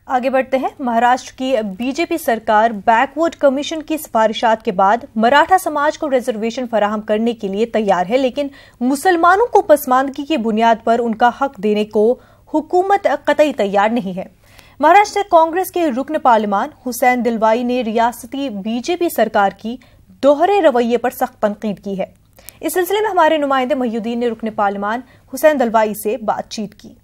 आगे बढ़ते हैं। महाराष्ट्र की बीजेपी सरकार बैकवर्ड कमीशन की सिफारिशात के बाद मराठा समाज को रिजर्वेशन फराहम करने के लिए तैयार है, लेकिन मुसलमानों को पसमानदगी की बुनियाद पर उनका हक देने को हुकूमत कतई तैयार नहीं है। महाराष्ट्र कांग्रेस के रुकन पार्लिमान हुसैन दिलवाई ने रियासती बीजेपी सरकार की दोहरे रवैये पर सख्त तनकीद की है। इस सिलसिले में हमारे नुमाइंदे महीउद्दीन ने रुकन पार्लिमान हुसैन दिलवाई से बातचीत की।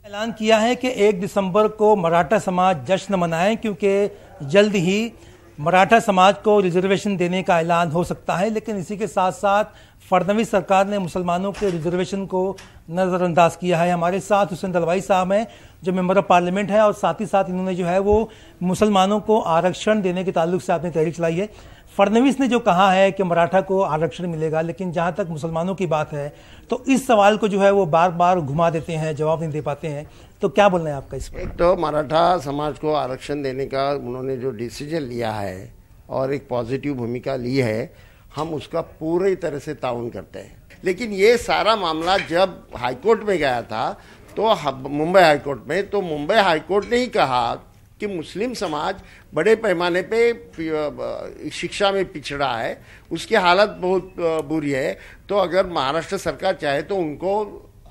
ऐलान किया है कि 1 दिसंबर को मराठा समाज जश्न मनाएं, क्योंकि जल्द ही मराठा समाज को रिजर्वेशन देने का ऐलान हो सकता है। लेकिन इसी के साथ साथ फडणवीस सरकार ने मुसलमानों के रिजर्वेशन को नज़रअंदाज किया है। हमारे साथ हुसैन दलवाई साहब हैं जो मेंबर ऑफ पार्लियामेंट है, और साथ ही साथ इन्होंने जो है वो मुसलमानों को आरक्षण देने के ताल्लुक से आपने तहरीक चलाई है। फडणवीस ने जो कहा है कि मराठा को आरक्षण मिलेगा, लेकिन जहां तक मुसलमानों की बात है तो इस सवाल को जो है वो बार बार घुमा देते हैं, जवाब नहीं दे पाते हैं। तो क्या बोलना है आपका इस पर? एक तो मराठा समाज को आरक्षण देने का उन्होंने जो डिसीजन लिया है और एक पॉजिटिव भूमिका ली है, हम उसका पूरी तरह से ताउन करते हैं। लेकिन ये सारा मामला जब हाईकोर्ट में गया था तो मुंबई हाईकोर्ट में, तो मुंबई हाईकोर्ट ने ही कहा कि मुस्लिम समाज बड़े पैमाने पे शिक्षा में पिछड़ा है, उसकी हालत बहुत बुरी है। तो अगर महाराष्ट्र सरकार चाहे तो उनको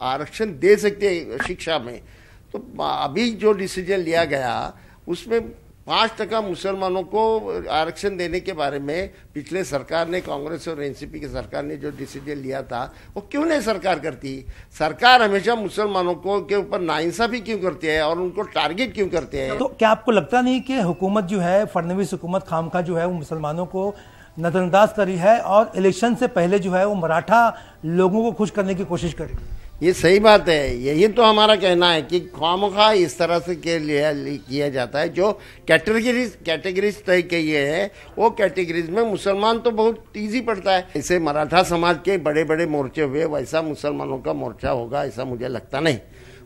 आरक्षण दे सकते हैं शिक्षा में। तो अभी जो डिसीजन लिया गया उसमें 5% मुसलमानों को आरक्षण देने के बारे में पिछले सरकार ने, कांग्रेस और एनसीपी की सरकार ने जो डिसीजन लिया था वो क्यों नहीं सरकार करती? सरकार हमेशा मुसलमानों को के ऊपर नाइंसाफी क्यों करती है और उनको टारगेट क्यों करते हैं? तो क्या आपको लगता नहीं कि हुकूमत जो है, फडणवीस हुकूमत खामखा जो है वो मुसलमानों को नजरअंदाज करी है और इलेक्शन से पहले जो है वो मराठा लोगों को खुश करने की कोशिश करी? ये सही बात है। यही तो हमारा कहना है कि खामखा इस तरह से किया जाता है। जो कैटेगरीज तय किए हैं वो कैटेगरीज में मुसलमान तो बहुत इजी पड़ता है। ऐसे मराठा समाज के बड़े बड़े मोर्चे हुए, वैसा मुसलमानों का मोर्चा होगा ऐसा मुझे लगता नहीं।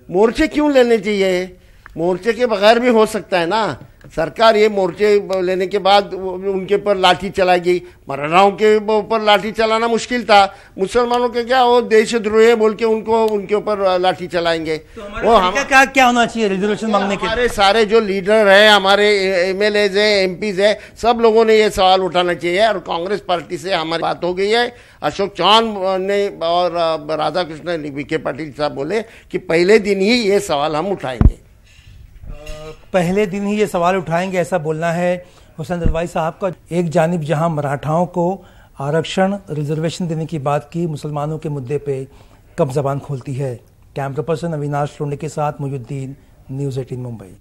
मोर्चे क्यों लेने चाहिए? मोर्चे के बगैर भी हो सकता है ना। सरकार ये मोर्चे लेने के बाद उनके ऊपर लाठी चलाएगी। मराठाओं के ऊपर लाठी चलाना मुश्किल था, मुसलमानों के क्या वो देशद्रोही बोल के उनके ऊपर लाठी चलाएंगे। तो वो क्या होना चाहिए रिजर्वेशन मांगने के? हमारे सारे जो लीडर है, हमारे एमएलएज है, एमपीज है, सब लोगों ने ये सवाल उठाना चाहिए। और कांग्रेस पार्टी से हमारी बात हो गई है। अशोक चौहान ने और राधाकृष्ण विखे पाटिल साहब बोले कि पहले दिन ही ये सवाल हम उठाएंगे। पहले दिन ही ये सवाल उठाएंगे, ऐसा बोलना है हुसैन दलवाई साहब का। एक जानिब जहां मराठाओं को आरक्षण रिजर्वेशन देने की बात की, मुसलमानों के मुद्दे पे कब जबान खोलती है। कैमरा पर्सन अविनाश लोंडे के साथ महीउद्दीन, न्यूज़ 18 मुंबई।